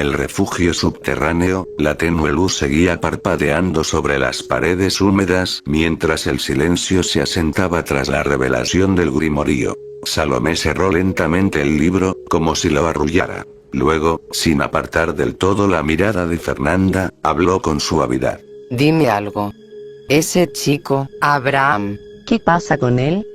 el refugio subterráneo, la tenue luz seguía parpadeando sobre las paredes húmedas mientras el silencio se asentaba tras la revelación del grimorío. Salomé cerró lentamente el libro, como si lo arrullara. Luego, sin apartar del todo la mirada de Fernanda, habló con suavidad. Dime algo. Ese chico, Abraham. ¿Qué pasa con él?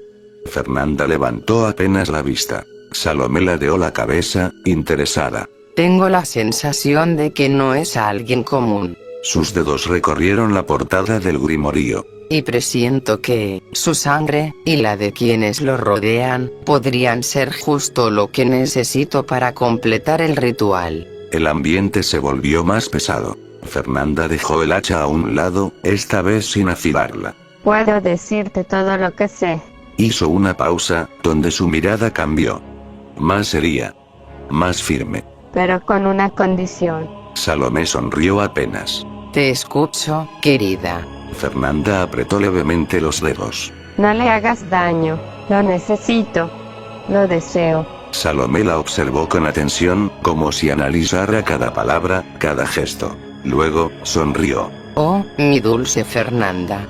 Fernanda levantó apenas la vista. Salomé ladeó la cabeza, interesada. Tengo la sensación de que no es alguien común. Sus dedos recorrieron la portada del grimorío. Y presiento que, su sangre, y la de quienes lo rodean, podrían ser justo lo que necesito para completar el ritual. El ambiente se volvió más pesado. Fernanda dejó el hacha a un lado, esta vez sin afilarla. Puedo decirte todo lo que sé. Hizo una pausa, donde su mirada cambió. Más seria. Más firme. Pero con una condición. Salomé sonrió apenas. Te escucho, querida. Fernanda apretó levemente los dedos. No le hagas daño. Lo necesito. Lo deseo. Salomé la observó con atención, como si analizara cada palabra, cada gesto. Luego, sonrió. Oh, mi dulce Fernanda.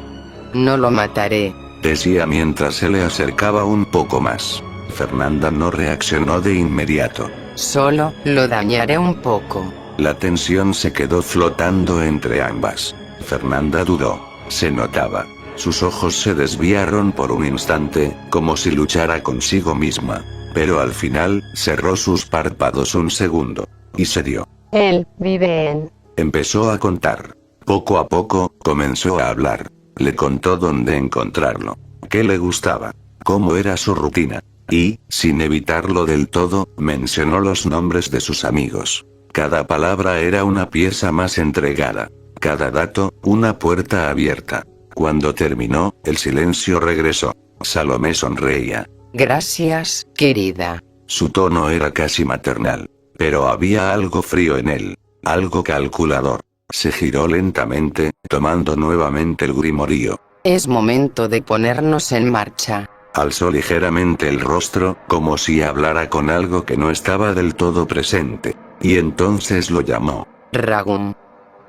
No lo mataré. Decía mientras se le acercaba un poco más. Fernanda no reaccionó de inmediato. Solo, lo dañaré un poco. La tensión se quedó flotando entre ambas. Fernanda dudó. Se notaba. Sus ojos se desviaron por un instante, como si luchara consigo misma. Pero al final, cerró sus párpados un segundo. Y se dio. Él vive en... Empezó a contar. Poco a poco, comenzó a hablar. Le contó dónde encontrarlo. Qué le gustaba. Cómo era su rutina. Y, sin evitarlo del todo, mencionó los nombres de sus amigos. Cada palabra era una pieza más entregada. Cada dato, una puerta abierta. Cuando terminó, el silencio regresó. Salomé sonreía. Gracias, querida. Su tono era casi maternal. Pero había algo frío en él. Algo calculador. Se giró lentamente, tomando nuevamente el grimorío. Es momento de ponernos en marcha. Alzó ligeramente el rostro, como si hablara con algo que no estaba del todo presente. Y entonces lo llamó. Ragum.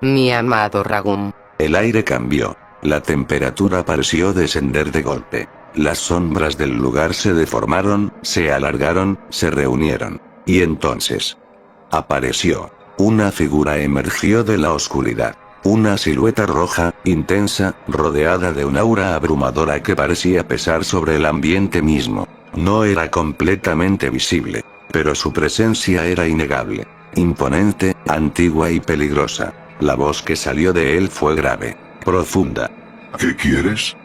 Mi amado Ragum. El aire cambió. La temperatura pareció descender de golpe. Las sombras del lugar se deformaron, se alargaron, se reunieron. Y entonces... apareció. Una figura emergió de la oscuridad. Una silueta roja, intensa, rodeada de un aura abrumadora que parecía pesar sobre el ambiente mismo. No era completamente visible, pero su presencia era innegable. Imponente, antigua y peligrosa. La voz que salió de él fue grave, profunda. ¿Qué quieres?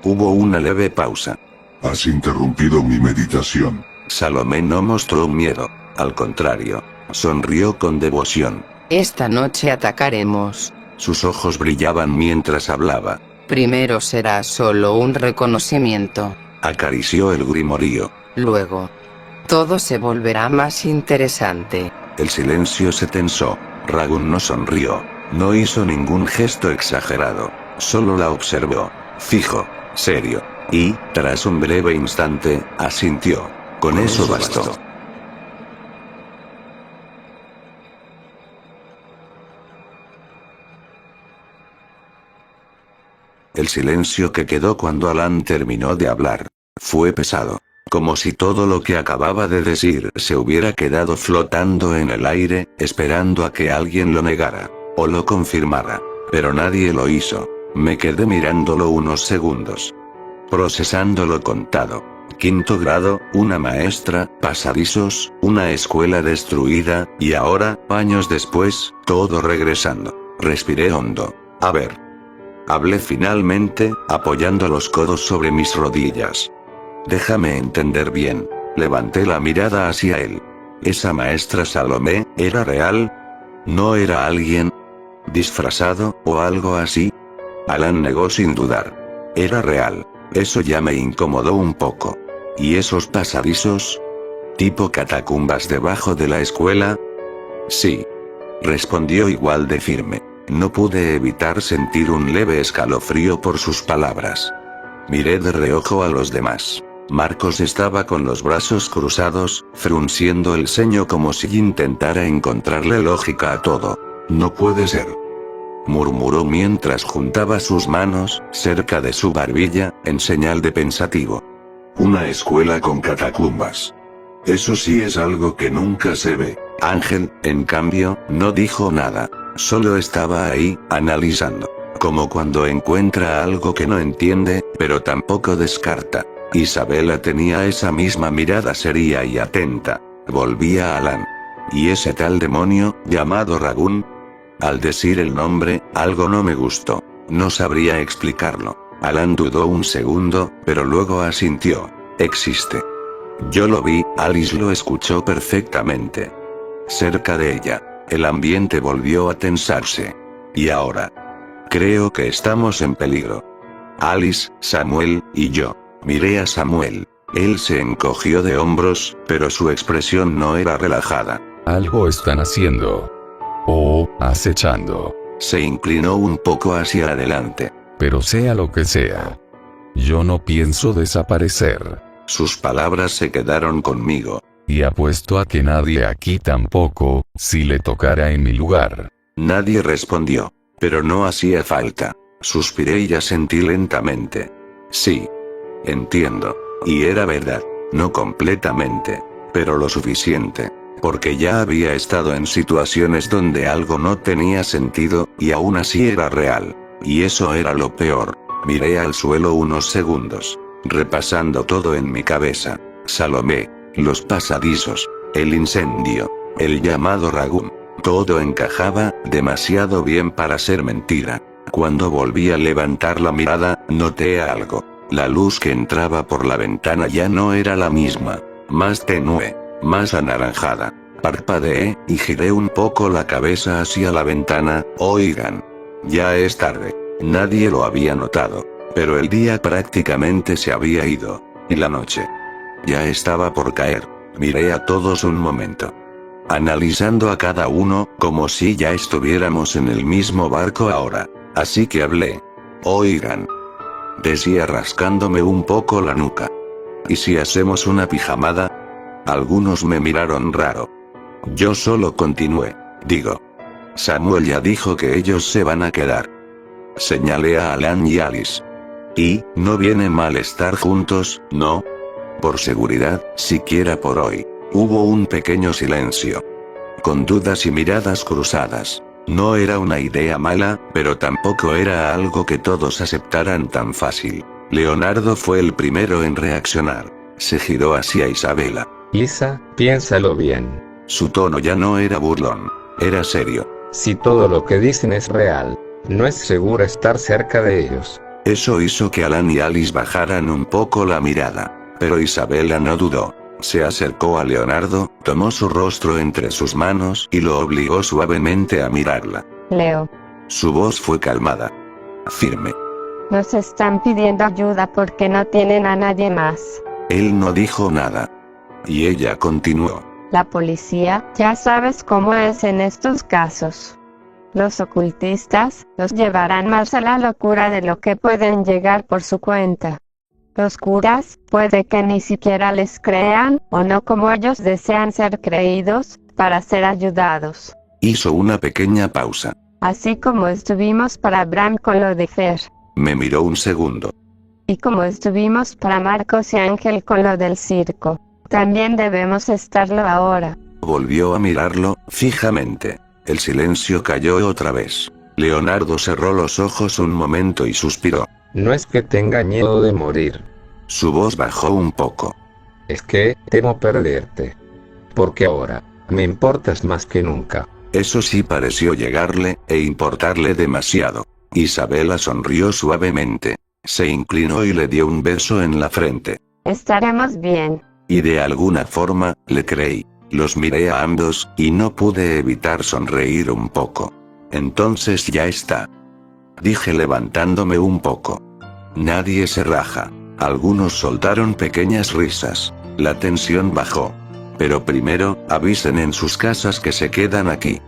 Hubo una leve pausa. Has interrumpido mi meditación. Salomé no mostró miedo. Al contrario, sonrió con devoción. Esta noche atacaremos. Sus ojos brillaban mientras hablaba. Primero será solo un reconocimiento. Acarició el grimorío. Luego, todo se volverá más interesante. El silencio se tensó. Ragum no sonrió. No hizo ningún gesto exagerado. Solo la observó. Fijo. Serio. Y, tras un breve instante, asintió. Con eso bastó. El silencio que quedó cuando Alan terminó de hablar fue pesado. Como si todo lo que acababa de decir se hubiera quedado flotando en el aire, esperando a que alguien lo negara. O lo confirmara. Pero nadie lo hizo. Me quedé mirándolo unos segundos. Procesando lo contado. 5º grado, una maestra, pasadizos, una escuela destruida, y ahora, años después, todo regresando. Respiré hondo. A ver. Hablé finalmente, apoyando los codos sobre mis rodillas. Déjame entender bien. Levanté la mirada hacia él. ¿Esa maestra Salomé, era real? ¿No era alguien disfrazado, o algo así? Alan negó sin dudar. Era real. Eso ya me incomodó un poco. ¿Y esos pasadizos? ¿Tipo catacumbas debajo de la escuela? Sí. Respondió igual de firme. No pude evitar sentir un leve escalofrío por sus palabras. Miré de reojo a los demás. Marcos estaba con los brazos cruzados, frunciendo el ceño como si intentara encontrarle lógica a todo. No puede ser, murmuró mientras juntaba sus manos cerca de su barbilla, en señal de pensativo. Una escuela con catacumbas. Eso sí es algo que nunca se ve. Ángel, en cambio, no dijo nada. Solo estaba ahí, analizando. Como cuando encuentra algo que no entiende, pero tampoco descarta. Isabela tenía esa misma mirada seria y atenta. Volvía a Alan. ¿Y ese tal demonio, llamado Ragún? Al decir el nombre, algo no me gustó. No sabría explicarlo. Alan dudó un segundo, pero luego asintió. Existe. Yo lo vi, Alice lo escuchó perfectamente. Cerca de ella, el ambiente volvió a tensarse. ¿Y ahora? Creo que estamos en peligro. Alice, Samuel, y yo. Miré a Samuel. Él se encogió de hombros, pero su expresión no era relajada. Algo están haciendo. O acechando. Se inclinó un poco hacia adelante. Pero sea lo que sea, yo no pienso desaparecer. Sus palabras se quedaron conmigo. Y apuesto a que nadie aquí tampoco, si le tocara en mi lugar. Nadie respondió. Pero no hacía falta. Suspiré y asentí lentamente. Sí. Entiendo. Y era verdad. No completamente. Pero lo suficiente. Porque ya había estado en situaciones donde algo no tenía sentido, y aún así era real. Y eso era lo peor. Miré al suelo unos segundos, repasando todo en mi cabeza. Salomé, los pasadizos, el incendio, el llamado Ragún. Todo encajaba demasiado bien para ser mentira. Cuando volví a levantar la mirada, noté algo. La luz que entraba por la ventana ya no era la misma. Más tenue, más anaranjada. Parpadeé, y giré un poco la cabeza hacia la ventana. Oigan. Ya es tarde. Nadie lo había notado. Pero el día prácticamente se había ido. Y la noche ya estaba por caer. Miré a todos un momento, analizando a cada uno, como si ya estuviéramos en el mismo barco ahora. Así que hablé. Oigan. Decía rascándome un poco la nuca. ¿Y si hacemos una pijamada? Algunos me miraron raro. Yo solo continué. Digo. Samuel ya dijo que ellos se van a quedar. Señalé a Alan y Alice. Y, no viene mal estar juntos, ¿no? Por seguridad, siquiera por hoy. Hubo un pequeño silencio. Con dudas y miradas cruzadas. No era una idea mala, pero tampoco era algo que todos aceptaran tan fácil. Leonardo fue el primero en reaccionar. Se giró hacia Isabela. Isa, piénsalo bien. Su tono ya no era burlón. Era serio. Si todo lo que dicen es real, no es seguro estar cerca de ellos. Eso hizo que Alan y Alice bajaran un poco la mirada. Pero Isabela no dudó. Se acercó a Leonardo, tomó su rostro entre sus manos y lo obligó suavemente a mirarla. Leo, Su voz fue calmada. Firme. nos están pidiendo ayuda porque no tienen a nadie más. Él no dijo nada. Y ella continuó. La policía, ya sabes cómo es en estos casos. Los ocultistas, los llevarán más a la locura de lo que pueden llegar por su cuenta. Los curas, puede que ni siquiera les crean, o no como ellos desean ser creídos, para ser ayudados. Hizo una pequeña pausa. Así como estuvimos para Bram con lo de Fer. Me miró un segundo. Y como estuvimos para Marcos y Ángel con lo del circo. También debemos estarlo ahora. Volvió a mirarlo, fijamente. El silencio cayó otra vez. Leonardo cerró los ojos un momento y suspiró. No es que tenga miedo de morir. Su voz bajó un poco. Es que, temo perderte. Porque ahora, me importas más que nunca. Eso sí pareció llegarle, e importarle demasiado. Isabela sonrió suavemente. Se inclinó y le dio un beso en la frente. Estaremos bien. Y de alguna forma, le creí. Los miré a ambos, y no pude evitar sonreír un poco. Entonces ya está. Dije levantándome un poco. Nadie se raja. Algunos soltaron pequeñas risas. La tensión bajó. Pero primero, avisen en sus casas que se quedan aquí.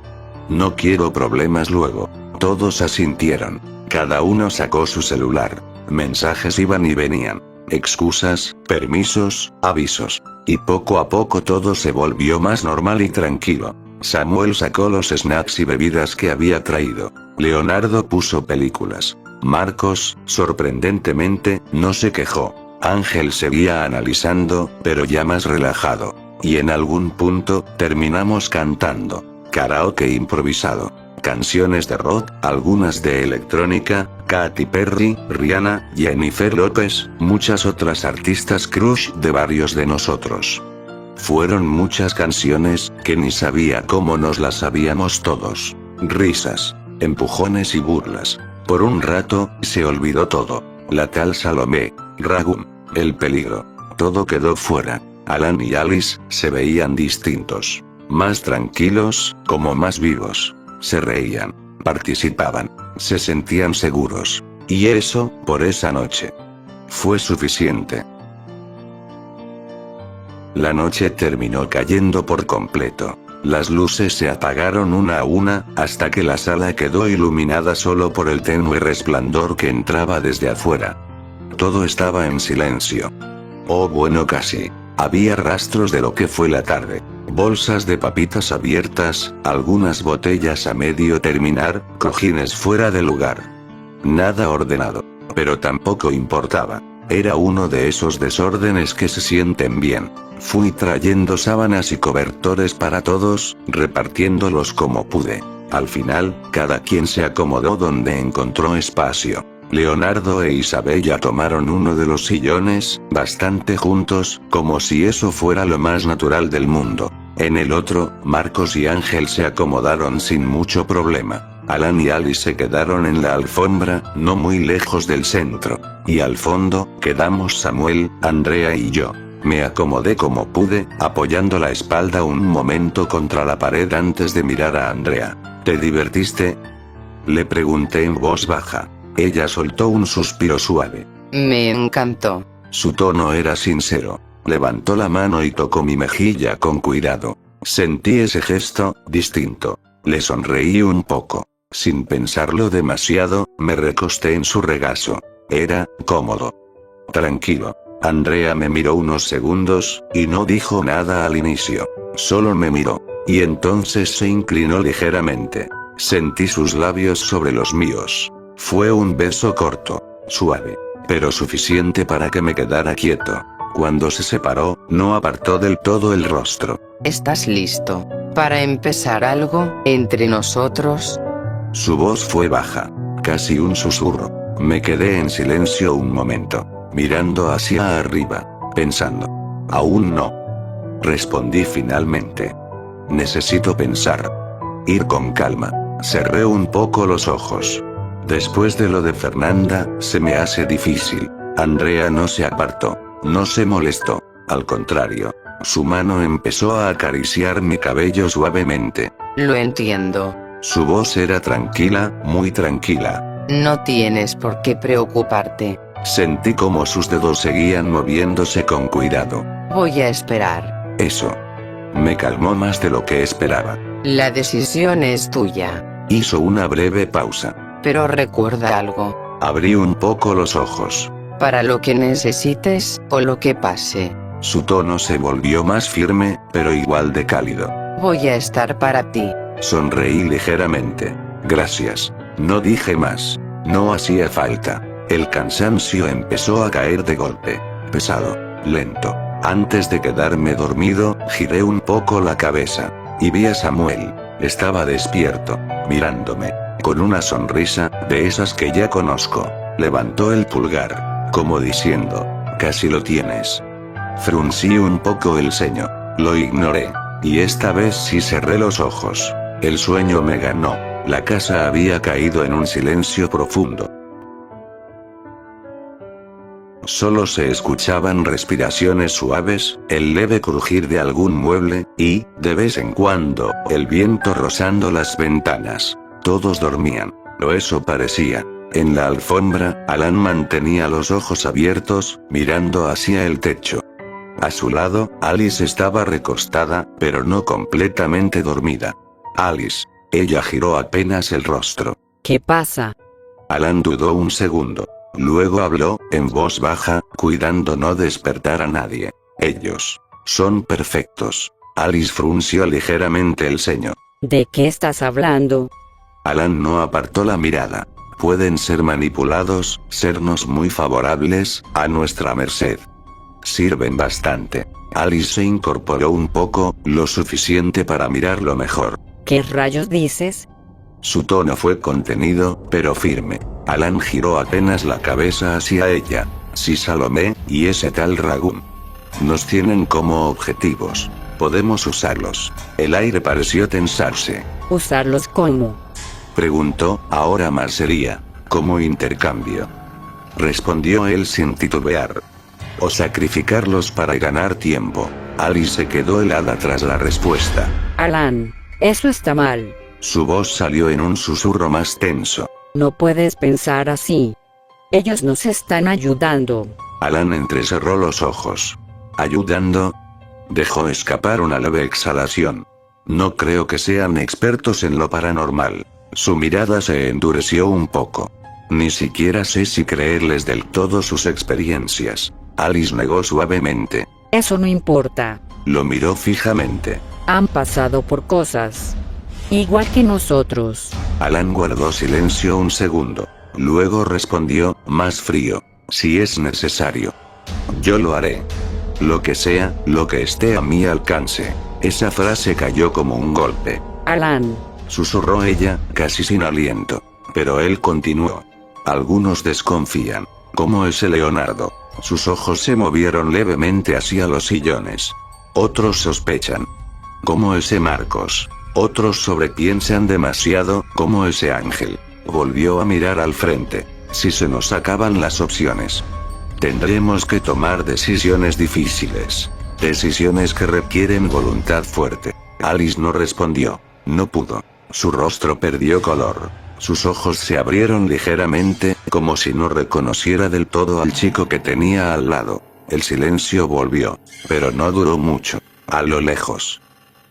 No quiero problemas luego. Todos asintieron. Cada uno sacó su celular. Mensajes iban y venían. excusas, permisos, avisos. Y poco a poco todo se volvió más normal y tranquilo. Samuel sacó los snacks y bebidas que había traído. Leonardo puso películas. Marcos, sorprendentemente, no se quejó. Ángel seguía analizando, pero ya más relajado. Y en algún punto, terminamos cantando. Karaoke improvisado. Canciones de rock, algunas de electrónica, Katy Perry, Rihanna, Jennifer López, muchas otras artistas crush de varios de nosotros. Fueron muchas canciones, que ni sabía cómo nos las sabíamos todos. Risas, empujones y burlas. Por un rato, se olvidó todo. La tal Salomé, Ragum, el peligro. Todo quedó fuera. Alan y Alice, se veían distintos. Más tranquilos, como más vivos. Se reían, participaban, se sentían seguros. Y eso, por esa noche. Fue suficiente. La noche terminó cayendo por completo. Las luces se apagaron una a una, hasta que la sala quedó iluminada solo por el tenue resplandor que entraba desde afuera. Todo estaba en silencio. Oh, bueno, casi. Había rastros de lo que fue la tarde. Bolsas de papitas abiertas, algunas botellas a medio terminar, cojines fuera de lugar. Nada ordenado. Pero tampoco importaba. Era uno de esos desórdenes que se sienten bien. Fui trayendo sábanas y cobertores para todos, repartiéndolos como pude. Al final, cada quien se acomodó donde encontró espacio. Leonardo e Isabella tomaron uno de los sillones, bastante juntos, como si eso fuera lo más natural del mundo. En el otro, Marcos y Ángel se acomodaron sin mucho problema. Alan y Alice se quedaron en la alfombra, no muy lejos del centro. Y al fondo, quedamos Samuel, Andrea y yo. Me acomodé como pude, apoyando la espalda un momento contra la pared antes de mirar a Andrea. ¿Te divertiste?, le pregunté en voz baja. Ella soltó un suspiro suave. Me encantó. Su tono era sincero. Levantó la mano y tocó mi mejilla con cuidado. Sentí ese gesto, distinto. Le sonreí un poco. Sin pensarlo demasiado, me recosté en su regazo. Era cómodo. Tranquilo. Andrea me miró unos segundos, y no dijo nada al inicio. Solo me miró. Y entonces se inclinó ligeramente. Sentí sus labios sobre los míos. Fue un beso corto, suave, pero suficiente para que me quedara quieto. Cuando se separó, no apartó del todo el rostro. ¿Estás listo para empezar algo entre nosotros? Su voz fue baja, casi un susurro. Me quedé en silencio un momento, mirando hacia arriba, pensando. Aún no. Respondí finalmente. Necesito pensar. Ir con calma. Cerré un poco los ojos. Después de lo de Fernanda, se me hace difícil. Andrea no se apartó, no se molestó. Al contrario, su mano empezó a acariciar mi cabello suavemente. Lo entiendo. Su voz era tranquila, muy tranquila. No tienes por qué preocuparte. Sentí como sus dedos seguían moviéndose con cuidado. Voy a esperar. Eso. Me calmó más de lo que esperaba. La decisión es tuya. Hizo una breve pausa. Pero recuerda algo. Abrí un poco los ojos. Para lo que necesites, o lo que pase. Su tono se volvió más firme, pero igual de cálido. Voy a estar para ti. Sonreí ligeramente. Gracias. No dije más. No hacía falta. El cansancio empezó a caer de golpe. Pesado. Lento. Antes de quedarme dormido, giré un poco la cabeza. Y vi a Samuel. Estaba despierto, mirándome. Con una sonrisa, de esas que ya conozco. Levantó el pulgar, como diciendo, casi lo tienes. Fruncí un poco el ceño. Lo ignoré. Y esta vez sí cerré los ojos. El sueño me ganó. La casa había caído en un silencio profundo. Solo se escuchaban respiraciones suaves, el leve crujir de algún mueble, y, de vez en cuando, el viento rozando las ventanas. Todos dormían, o eso parecía. En la alfombra, Alan mantenía los ojos abiertos, mirando hacia el techo. A su lado, Alice estaba recostada, pero no completamente dormida. Alice. Ella giró apenas el rostro. ¿Qué pasa? Alan dudó un segundo. Luego habló, en voz baja, cuidando no despertar a nadie. Ellos son perfectos. Alice frunció ligeramente el ceño. ¿De qué estás hablando? Alan no apartó la mirada. Pueden ser manipulados, sernos muy favorables, a nuestra merced. Sirven bastante. Alice se incorporó un poco, lo suficiente para mirarlo mejor. ¿Qué rayos dices? Su tono fue contenido, pero firme. Alan giró apenas la cabeza hacia ella. Si Salomé, y ese tal Ragún, nos tienen como objetivos, podemos usarlos. El aire pareció tensarse. ¿Usarlos cómo? Preguntó, ahora más seria. Como intercambio. Respondió él sin titubear. O sacrificarlos para ganar tiempo. Alice se quedó helada tras la respuesta. Alan, eso está mal. Su voz salió en un susurro más tenso. No puedes pensar así. Ellos nos están ayudando. Alan entrecerró los ojos. ¿Ayudando? Dejó escapar una leve exhalación. No creo que sean expertos en lo paranormal. Su mirada se endureció un poco. Ni siquiera sé si creerles del todo sus experiencias. Alice negó suavemente. Eso no importa. Lo miró fijamente. Han pasado por cosas igual que nosotros. Alan guardó silencio un segundo. Luego respondió, más frío. Si es necesario. Yo lo haré. Lo que sea, lo que esté a mi alcance. Esa frase cayó como un golpe. Alan, Susurró ella, casi sin aliento. Pero él continuó. Algunos desconfían. ¿Cómo ese Leonardo? Sus ojos se movieron levemente hacia los sillones. Otros sospechan. ¿Cómo ese Marcos? Otros sobrepiensan demasiado, como ese Ángel. Volvió a mirar al frente. Si se nos acaban las opciones, tendremos que tomar decisiones difíciles. Decisiones que requieren voluntad fuerte. Alice no respondió. No pudo. Su rostro perdió color. Sus ojos se abrieron ligeramente, como si no reconociera del todo al chico que tenía al lado. El silencio volvió. Pero no duró mucho. A lo lejos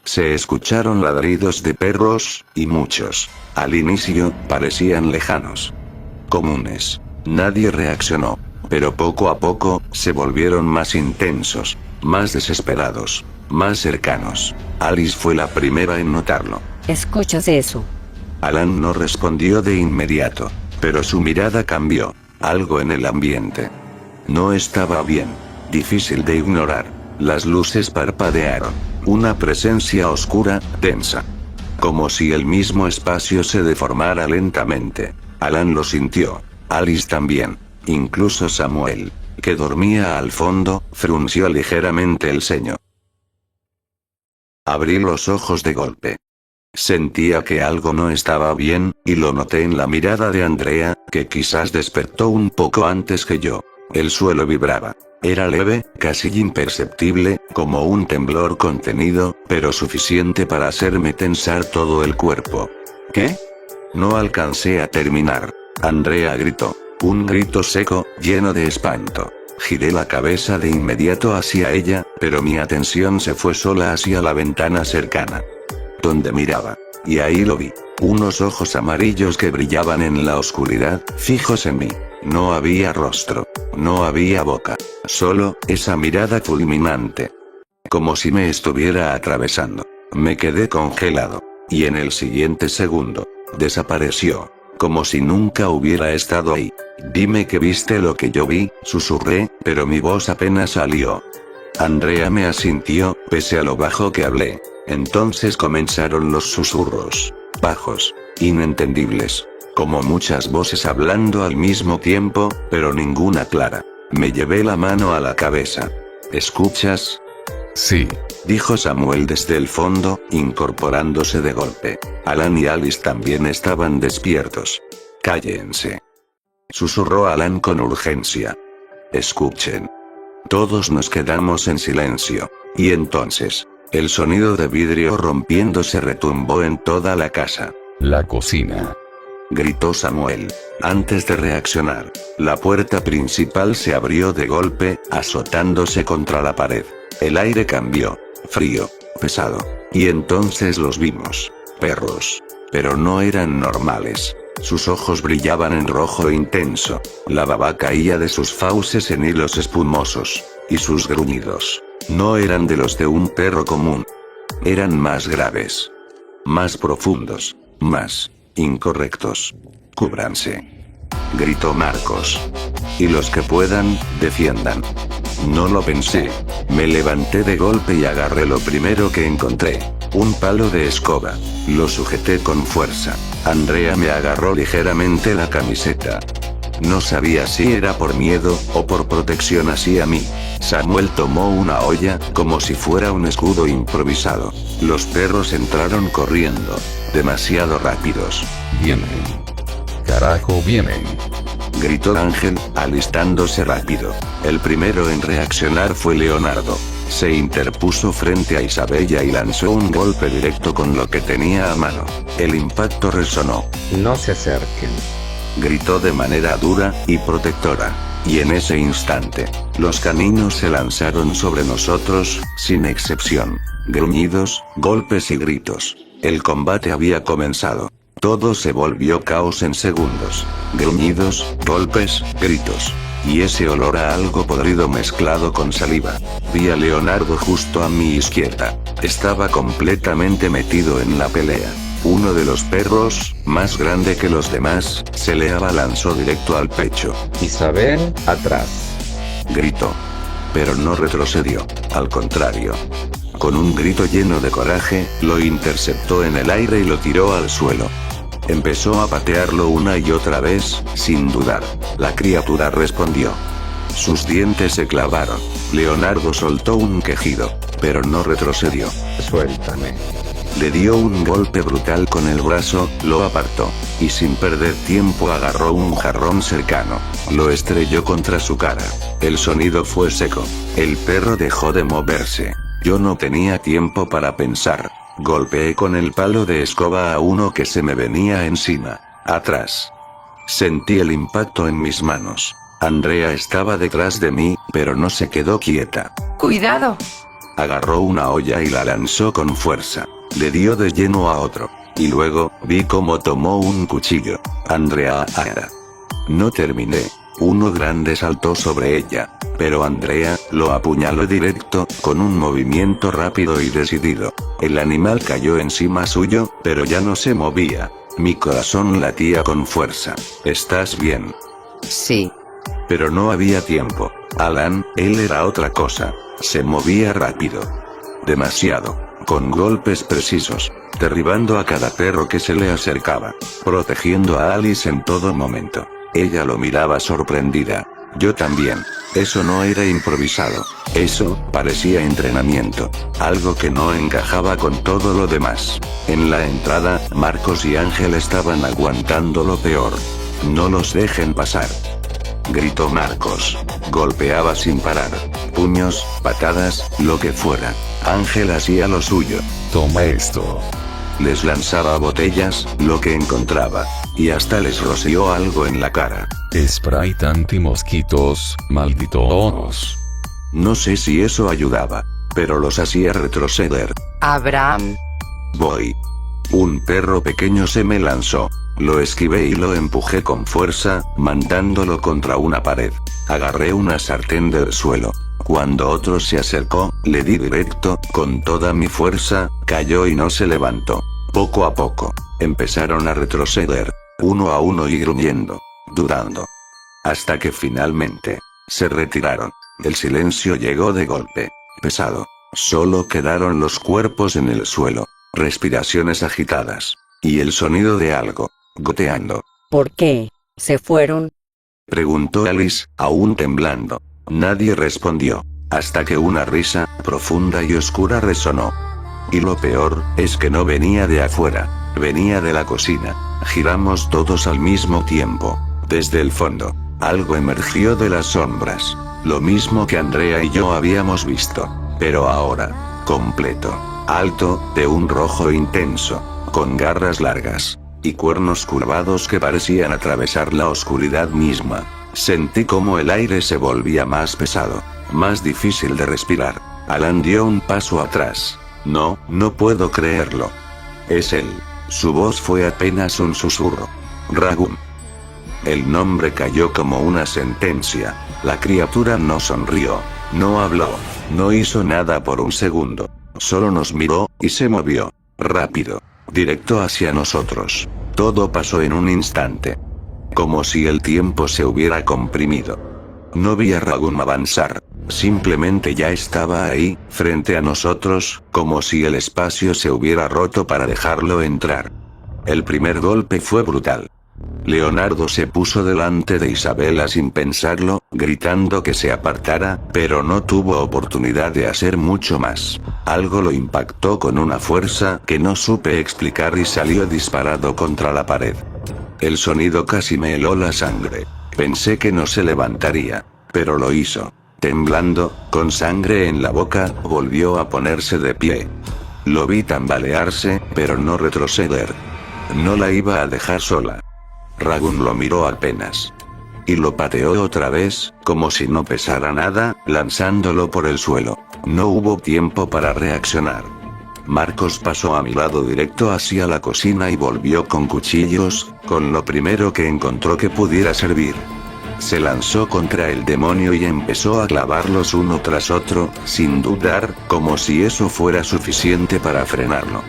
se escucharon ladridos de perros, y muchos, al inicio, parecían lejanos. Comunes. Nadie reaccionó. Pero poco a poco, se volvieron más intensos, más desesperados, más cercanos. Alice fue la primera en notarlo. ¿escuchas eso? Alan no respondió de inmediato, pero su mirada cambió. Algo en el ambiente no estaba bien. Difícil de ignorar. Las luces parpadearon. Una presencia oscura, densa. Como si el mismo espacio se deformara lentamente. Alan lo sintió. Alice también. Incluso Samuel, que dormía al fondo, frunció ligeramente el ceño. Abrí los ojos de golpe. Sentía que algo no estaba bien, y lo noté en la mirada de Andrea, que quizás despertó un poco antes que yo. El suelo vibraba. Era leve, casi imperceptible, como un temblor contenido, pero suficiente para hacerme tensar todo el cuerpo. ¿Qué? No alcancé a terminar. Andrea gritó. Un grito seco, lleno de espanto. Giré la cabeza de inmediato hacia ella, pero mi atención se fue sola hacia la ventana cercana, donde miraba. Y ahí lo vi. Unos ojos amarillos que brillaban en la oscuridad, fijos en mí. No había rostro. No había boca. Solo, esa mirada fulminante. Como si me estuviera atravesando. Me quedé congelado. Y en el siguiente segundo, desapareció. Como si nunca hubiera estado ahí. Dime que viste lo que yo vi, susurré, pero mi voz apenas salió. Andrea me asintió, pese a lo bajo que hablé. Entonces comenzaron los susurros. Bajos. Inentendibles. Como muchas voces hablando al mismo tiempo, pero ninguna clara. Me llevé la mano a la cabeza. ¿Escuchas? Sí. Dijo Samuel desde el fondo, incorporándose de golpe. Alan y Alice también estaban despiertos. Cállense. Susurró Alan con urgencia. Escuchen. Todos nos quedamos en silencio. Y entonces, el sonido de vidrio rompiéndose retumbó en toda la casa. La cocina. Gritó Samuel. Antes de reaccionar, la puerta principal se abrió de golpe, azotándose contra la pared. El aire cambió. Frío. Pesado. Y entonces los vimos. Perros. Pero no eran normales. Sus ojos brillaban en rojo intenso. La baba caía de sus fauces en hilos espumosos. Y sus gruñidos no eran de los de un perro común. Eran más graves. Más profundos. Más incorrectos. Cúbranse. Gritó Marcos. Y los que puedan, defiendan. No lo pensé. Me levanté de golpe y agarré lo primero que encontré. Un palo de escoba. Lo sujeté con fuerza. Andrea me agarró ligeramente la camiseta. No sabía si era por miedo, o por protección hacia mí. Samuel tomó una olla, como si fuera un escudo improvisado. Los perros entraron corriendo. Demasiado rápidos. Vienen. Carajo, vienen. Gritó Ángel, alistándose rápido. El primero en reaccionar fue Leonardo. Se interpuso frente a Isabella y lanzó un golpe directo con lo que tenía a mano. El impacto resonó. No se acerquen. Gritó de manera dura y protectora. Y en ese instante, los caninos se lanzaron sobre nosotros, sin excepción. Gruñidos, golpes y gritos. El combate había comenzado. Todo se volvió caos en segundos. Gruñidos, golpes, gritos. Y ese olor a algo podrido mezclado con saliva. Vi a Leonardo justo a mi izquierda. Estaba completamente metido en la pelea. Uno de los perros, más grande que los demás, se le abalanzó directo al pecho. Isabel, atrás. Gritó. Pero no retrocedió. Al contrario. Con un grito lleno de coraje, lo interceptó en el aire y lo tiró al suelo. Empezó a patearlo una y otra vez, sin dudar. La criatura respondió. Sus dientes se clavaron. Leonardo soltó un quejido, pero no retrocedió. Suéltame. Le dio un golpe brutal con el brazo, lo apartó. Y sin perder tiempo agarró un jarrón cercano. Lo estrelló contra su cara. El sonido fue seco. El perro dejó de moverse. Yo no tenía tiempo para pensar. Golpeé con el palo de escoba a uno que se me venía encima. Atrás. Sentí el impacto en mis manos. Andrea estaba detrás de mí, pero no se quedó quieta. ¡Cuidado! Agarró una olla y la lanzó con fuerza. Le dio de lleno a otro. Y luego, vi cómo tomó un cuchillo. Andrea. No terminé. Uno grande saltó sobre ella. Pero Andrea lo apuñaló directo, con un movimiento rápido y decidido. El animal cayó encima suyo, pero ya no se movía. Mi corazón latía con fuerza. ¿Estás bien? Sí. Pero no había tiempo. Alan, él era otra cosa. Se movía rápido. Demasiado. Con golpes precisos. Derribando a cada perro que se le acercaba. Protegiendo a Alice en todo momento. Ella lo miraba sorprendida. Yo también. Eso no era improvisado. Eso parecía entrenamiento. Algo que no encajaba con todo lo demás. En la entrada, Marcos y Ángel estaban aguantando lo peor. No los dejen pasar. Gritó Marcos. Golpeaba sin parar. Puños, patadas, lo que fuera. Ángel hacía lo suyo. Toma esto. Les lanzaba botellas, lo que encontraba. Y hasta les roció algo en la cara. Sprite antimosquitos, malditos. No sé si eso ayudaba. Pero los hacía retroceder. Abraham. Voy. Un perro pequeño se me lanzó. Lo esquivé y lo empujé con fuerza, mandándolo contra una pared. Agarré una sartén del suelo. Cuando otro se acercó, le di directo, con toda mi fuerza, cayó y no se levantó. Poco a poco, empezaron a retroceder, uno a uno y gruñendo, dudando. Hasta que finalmente, se retiraron. El silencio llegó de golpe, pesado. Solo quedaron los cuerpos en el suelo, respiraciones agitadas, y el sonido de algo, goteando. ¿Por qué? ¿Se fueron? Preguntó Alice, aún temblando. Nadie respondió, hasta que una risa, profunda y oscura resonó. Y lo peor, es que no venía de afuera, venía de la cocina. Giramos todos al mismo tiempo. Desde el fondo, algo emergió de las sombras. Lo mismo que Andrea y yo habíamos visto. Pero ahora, completo, alto, de un rojo intenso, con garras largas, y cuernos curvados que parecían atravesar la oscuridad misma. Sentí como el aire se volvía más pesado, más difícil de respirar. Alan dio un paso atrás. No puedo creerlo. Es él. Su voz fue apenas un susurro. Ragun. El nombre cayó como una sentencia. La criatura no sonrió, no habló, no hizo nada por un segundo. Solo nos miró, y se movió. Rápido. Directo hacia nosotros. Todo pasó en un instante. Como si el tiempo se hubiera comprimido. No vi a Ragun avanzar. Simplemente ya estaba ahí, frente a nosotros, como si el espacio se hubiera roto para dejarlo entrar. El primer golpe fue brutal. Leonardo se puso delante de Isabela sin pensarlo, gritando que se apartara, pero no tuvo oportunidad de hacer mucho más. Algo lo impactó con una fuerza que no supe explicar y salió disparado contra la pared. El sonido casi me heló la sangre. Pensé que no se levantaría, pero lo hizo. Temblando, con sangre en la boca, volvió a ponerse de pie. Lo vi tambalearse, pero no retroceder. No la iba a dejar sola. Ragun lo miró apenas. Y lo pateó otra vez, como si no pesara nada, lanzándolo por el suelo. No hubo tiempo para reaccionar. Marcos pasó a mi lado directo hacia la cocina y volvió con cuchillos, con lo primero que encontró que pudiera servir. Se lanzó contra el demonio y empezó a clavarlos uno tras otro, sin dudar, como si eso fuera suficiente para frenarlo.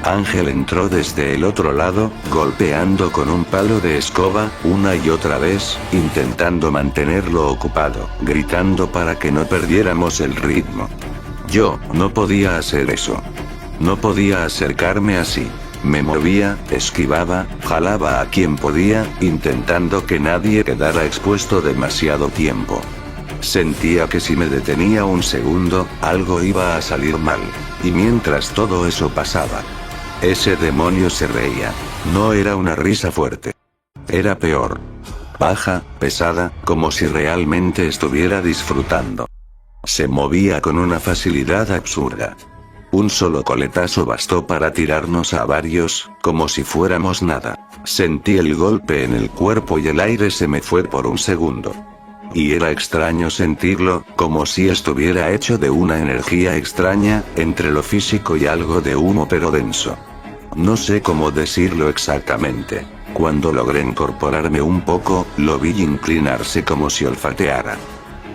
Ángel entró desde el otro lado, golpeando con un palo de escoba, una y otra vez, intentando mantenerlo ocupado, gritando para que no perdiéramos el ritmo. Yo no podía hacer eso. No podía acercarme así. Me movía, esquivaba, jalaba a quien podía, intentando que nadie quedara expuesto demasiado tiempo. Sentía que si me detenía un segundo, algo iba a salir mal. Y mientras todo eso pasaba, ese demonio se reía. No era una risa fuerte. Era peor. Baja, pesada, como si realmente estuviera disfrutando. Se movía con una facilidad absurda. Un solo coletazo bastó para tirarnos a varios, como si fuéramos nada. Sentí el golpe en el cuerpo y el aire se me fue por un segundo. Y era extraño sentirlo, como si estuviera hecho de una energía extraña, entre lo físico y algo de humo pero denso. No sé cómo decirlo exactamente. Cuando logré incorporarme un poco, lo vi inclinarse como si olfateara.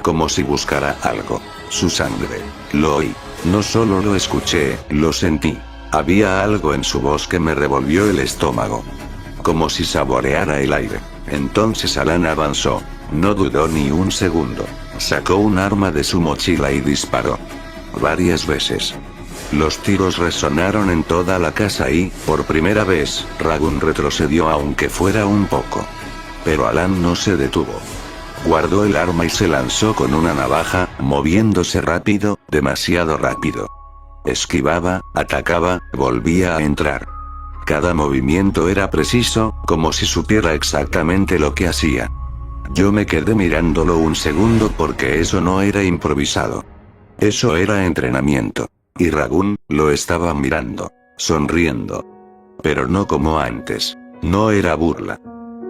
Como si buscara algo. Su sangre. Lo oí. No solo lo escuché, lo sentí. Había algo en su voz que me revolvió el estómago. Como si saboreara el aire. Entonces Alan avanzó. No dudó ni un segundo. Sacó un arma de su mochila y disparó. Varias veces. Los tiros resonaron en toda la casa y, por primera vez, Ragun retrocedió aunque fuera un poco. Pero Alan no se detuvo. Guardó el arma y se lanzó con una navaja, moviéndose rápido, demasiado rápido. Esquivaba, atacaba, volvía a entrar. Cada movimiento era preciso, como si supiera exactamente lo que hacía. Yo me quedé mirándolo un segundo porque eso no era improvisado. Eso era entrenamiento. Y Ragun lo estaba mirando, sonriendo. Pero no como antes. No era burla.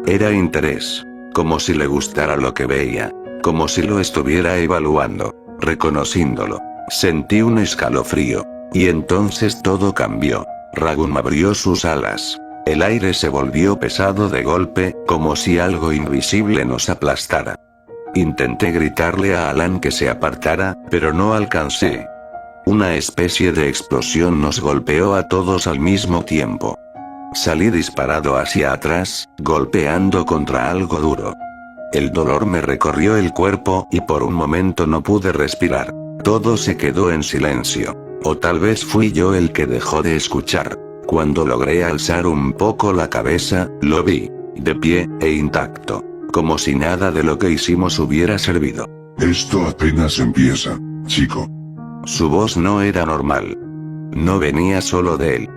Era interés. Como si le gustara lo que veía. Como si lo estuviera evaluando, reconociéndolo. Sentí un escalofrío. Y entonces todo cambió. Ragun abrió sus alas. El aire se volvió pesado de golpe, como si algo invisible nos aplastara. Intenté gritarle a Alan que se apartara, pero no alcancé. Una especie de explosión nos golpeó a todos al mismo tiempo. Salí disparado hacia atrás, golpeando contra algo duro. El dolor me recorrió el cuerpo y por un momento no pude respirar. Todo se quedó en silencio. O tal vez fui yo el que dejó de escuchar. Cuando logré alzar un poco la cabeza, lo vi, de pie, e intacto. Como si nada de lo que hicimos hubiera servido. Esto apenas empieza, chico. Su voz no era normal. No venía solo de él.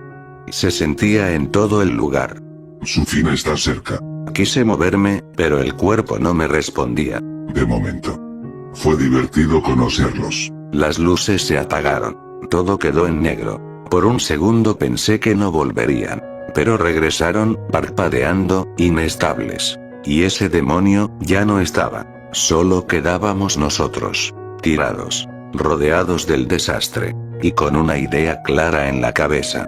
Se sentía en todo el lugar. Su fin está cerca. Quise moverme, pero el cuerpo no me respondía. De momento. Fue divertido conocerlos. Las luces se apagaron. Todo quedó en negro. Por un segundo pensé que no volverían. Pero regresaron, parpadeando, inestables. Y ese demonio, ya no estaba. Solo quedábamos nosotros. Tirados. Rodeados del desastre. Y con una idea clara en la cabeza.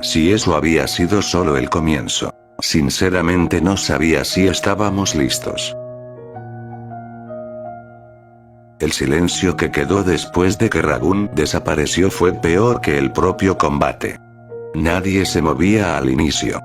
Si eso había sido solo el comienzo. Sinceramente no sabía si estábamos listos. El silencio que quedó después de que Ragun desapareció fue peor que el propio combate. Nadie se movía al inicio.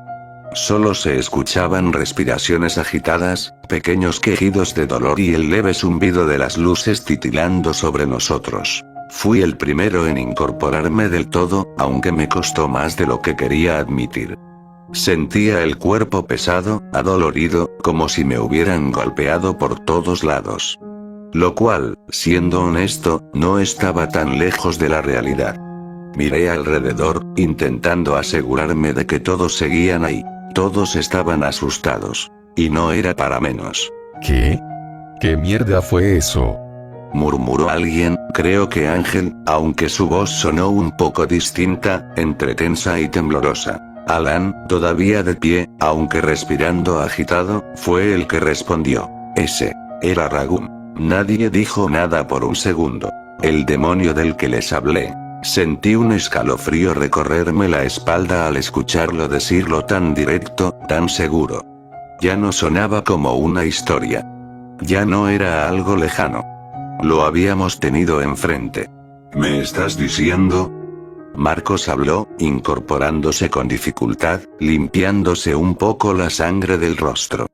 Solo se escuchaban respiraciones agitadas, pequeños quejidos de dolor y el leve zumbido de las luces titilando sobre nosotros. Fui el primero en incorporarme del todo, aunque me costó más de lo que quería admitir. Sentía el cuerpo pesado, adolorido, como si me hubieran golpeado por todos lados. Lo cual, siendo honesto, no estaba tan lejos de la realidad. Miré alrededor, intentando asegurarme de que todos seguían ahí. Todos estaban asustados. Y no era para menos. ¿Qué? ¿Qué mierda fue eso? Murmuró alguien, creo que Ángel, aunque su voz sonó un poco distinta, entre tensa y temblorosa. Alan, todavía de pie, aunque respirando agitado, fue el que respondió. Ese era Ragun. Nadie dijo nada por un segundo. El demonio del que les hablé. Sentí un escalofrío recorrerme la espalda al escucharlo decirlo tan directo, tan seguro. Ya no sonaba como una historia. Ya no era algo lejano. Lo habíamos tenido enfrente. ¿Me estás diciendo? Marcos habló, incorporándose con dificultad, limpiándose un poco la sangre del rostro.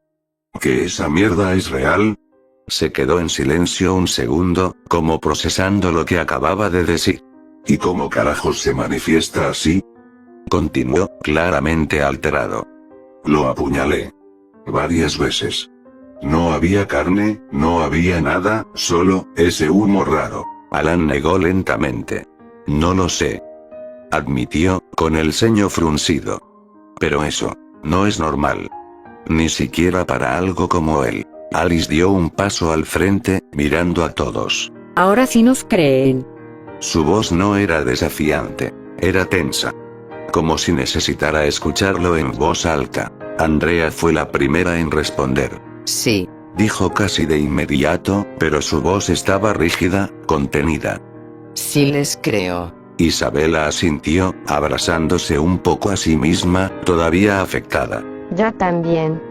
¿Que esa mierda es real? Se quedó en silencio un segundo, como procesando lo que acababa de decir. ¿Y cómo carajos se manifiesta así? Continuó, claramente alterado. Lo apuñalé. Varias veces. No había carne, no había nada, solo ese humo raro. Alan negó lentamente. No lo sé. Admitió, con el ceño fruncido. Pero eso no es normal. Ni siquiera para algo como él. Alice dio un paso al frente, mirando a todos. Ahora sí nos creen. Su voz no era desafiante, era tensa. Como si necesitara escucharlo en voz alta. Andrea fue la primera en responder. Sí. Dijo casi de inmediato, pero su voz estaba rígida, contenida. Sí les creo. Isabela asintió, abrazándose un poco a sí misma, todavía afectada. Yo también.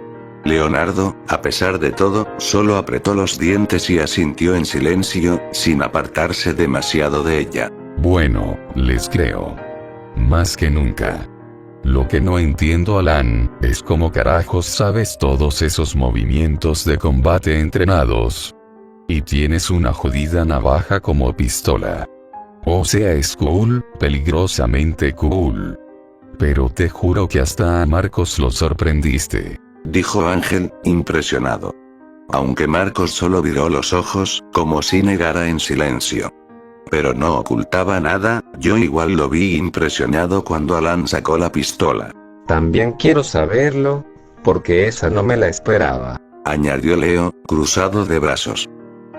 Leonardo, a pesar de todo, solo apretó los dientes y asintió en silencio, sin apartarse demasiado de ella. Bueno, les creo. Más que nunca. Lo que no entiendo, Alan, es cómo carajos sabes todos esos movimientos de combate entrenados. Y tienes una jodida navaja como pistola. O sea, es cool, peligrosamente cool. Pero te juro que hasta a Marcos lo sorprendiste. Dijo Ángel, impresionado. Aunque Marcos solo viró los ojos, como si negara en silencio. Pero no ocultaba nada, yo igual lo vi impresionado cuando Alan sacó la pistola. También quiero saberlo, porque esa no me la esperaba. Añadió Leo, cruzado de brazos.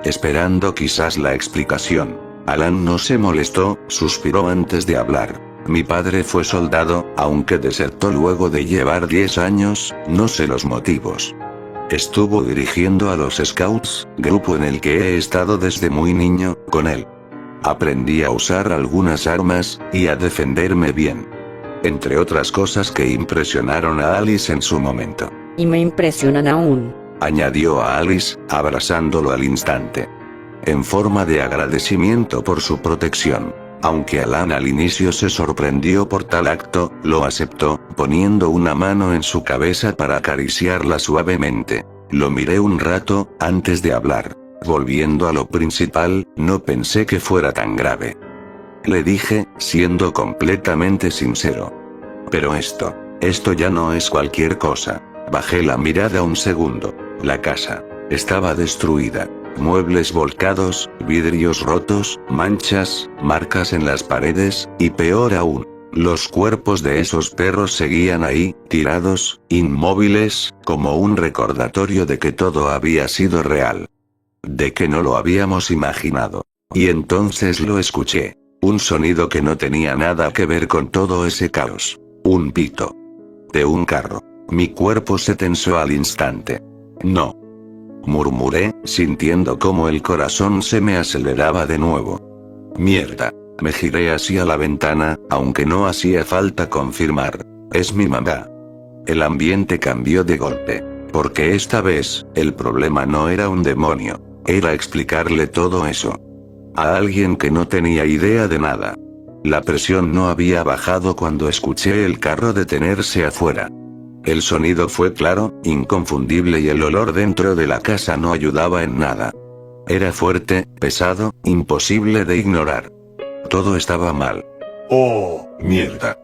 Esperando quizás la explicación. Alan no se molestó, suspiró antes de hablar. Mi padre fue soldado, aunque desertó luego de llevar 10 años, no sé los motivos. Estuvo dirigiendo a los Scouts, grupo en el que he estado desde muy niño, con él. Aprendí a usar algunas armas, y a defenderme bien. Entre otras cosas que impresionaron a Alice en su momento. Y me impresionan aún. Añadió a Alice, abrazándolo al instante. En forma de agradecimiento por su protección. Aunque Alan al inicio se sorprendió por tal acto, lo aceptó, poniendo una mano en su cabeza para acariciarla suavemente. Lo miré un rato, antes de hablar. Volviendo a lo principal, no pensé que fuera tan grave. Le dije, siendo completamente sincero. Pero esto ya no es cualquier cosa. Bajé la mirada un segundo. La casa estaba destruida. Muebles volcados, vidrios rotos, manchas, marcas en las paredes, y peor aún, los cuerpos de esos perros seguían ahí, tirados, inmóviles, como un recordatorio de que todo había sido real. De que no lo habíamos imaginado. Y entonces lo escuché. Un sonido que no tenía nada que ver con todo ese caos. Un pito. De un carro. Mi cuerpo se tensó al instante. No. Murmuré, sintiendo cómo el corazón se me aceleraba de nuevo. Mierda. Me giré hacia la ventana, aunque no hacía falta confirmar. Es mi mamá. El ambiente cambió de golpe. Porque esta vez, el problema no era un demonio. Era explicarle todo eso a alguien que no tenía idea de nada. La presión no había bajado cuando escuché el carro detenerse afuera. El sonido fue claro, inconfundible y el olor dentro de la casa no ayudaba en nada. Era fuerte, pesado, imposible de ignorar. Todo estaba mal. ¡Oh, mierda!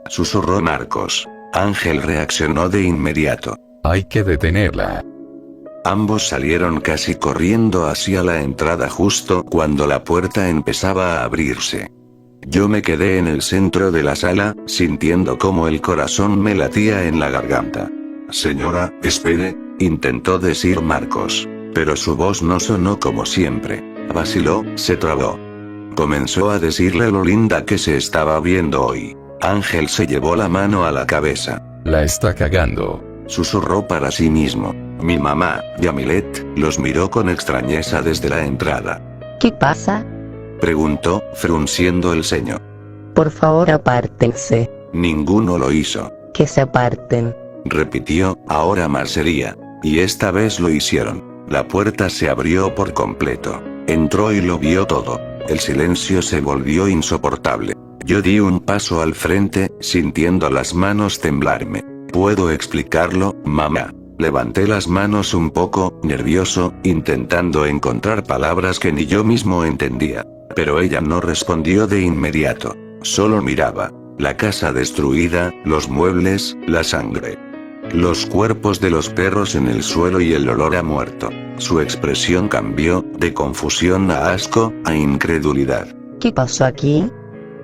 Susurró Marcos. Ángel reaccionó de inmediato. Hay que detenerla. Ambos salieron casi corriendo hacia la entrada justo cuando la puerta empezaba a abrirse. Yo me quedé en el centro de la sala, sintiendo cómo el corazón me latía en la garganta. Señora, espere. Intentó decir Marcos, pero su voz no sonó como siempre. Vaciló, se trabó. Comenzó a decirle lo linda que se estaba viendo hoy. Ángel se llevó la mano a la cabeza. La está cagando. Susurró para sí mismo. Mi mamá, Yamilet, los miró con extrañeza desde la entrada. ¿Qué pasa? Preguntó, frunciendo el ceño. Por favor, apártense. Ninguno lo hizo. Que se aparten. Repitió, ahora más seria. Y esta vez lo hicieron. La puerta se abrió por completo. Entró y lo vio todo. El silencio se volvió insoportable. Yo di un paso al frente, sintiendo las manos temblarme. ¿Puedo explicarlo, mamá? Levanté las manos un poco, nervioso, intentando encontrar palabras que ni yo mismo entendía. Pero ella no respondió de inmediato. Solo miraba. La casa destruida, los muebles, la sangre. Los cuerpos de los perros en el suelo y el olor a muerto. Su expresión cambió, de confusión a asco, a incredulidad. ¿Qué pasó aquí?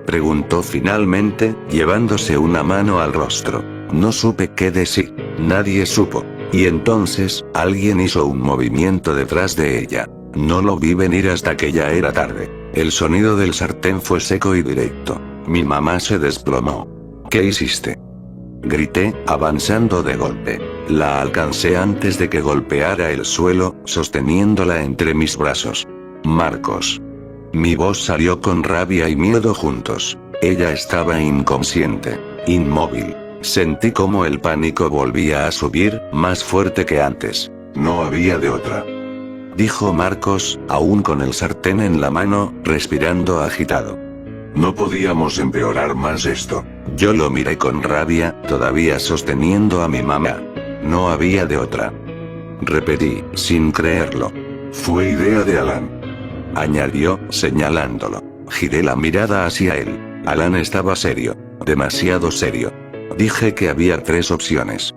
Preguntó finalmente, llevándose una mano al rostro. No supe qué decir. Nadie supo. Y entonces, alguien hizo un movimiento detrás de ella. No lo vi venir hasta que ya era tarde. El sonido del sartén fue seco y directo. Mi mamá se desplomó. ¿Qué hiciste? Grité, avanzando de golpe. La alcancé antes de que golpeara el suelo, sosteniéndola entre mis brazos. Marcos. Mi voz salió con rabia y miedo juntos. Ella estaba inconsciente, inmóvil. Sentí como el pánico volvía a subir, más fuerte que antes. No había de otra. Dijo Marcos, aún con el sartén en la mano, respirando agitado. No podíamos empeorar más esto. Yo lo miré con rabia, todavía sosteniendo a mi mamá. No había de otra. Repetí, sin creerlo. Fue idea de Alan. Añadió, señalándolo. Giré la mirada hacia él. Alan estaba serio. Demasiado serio. Dije que había 3 opciones.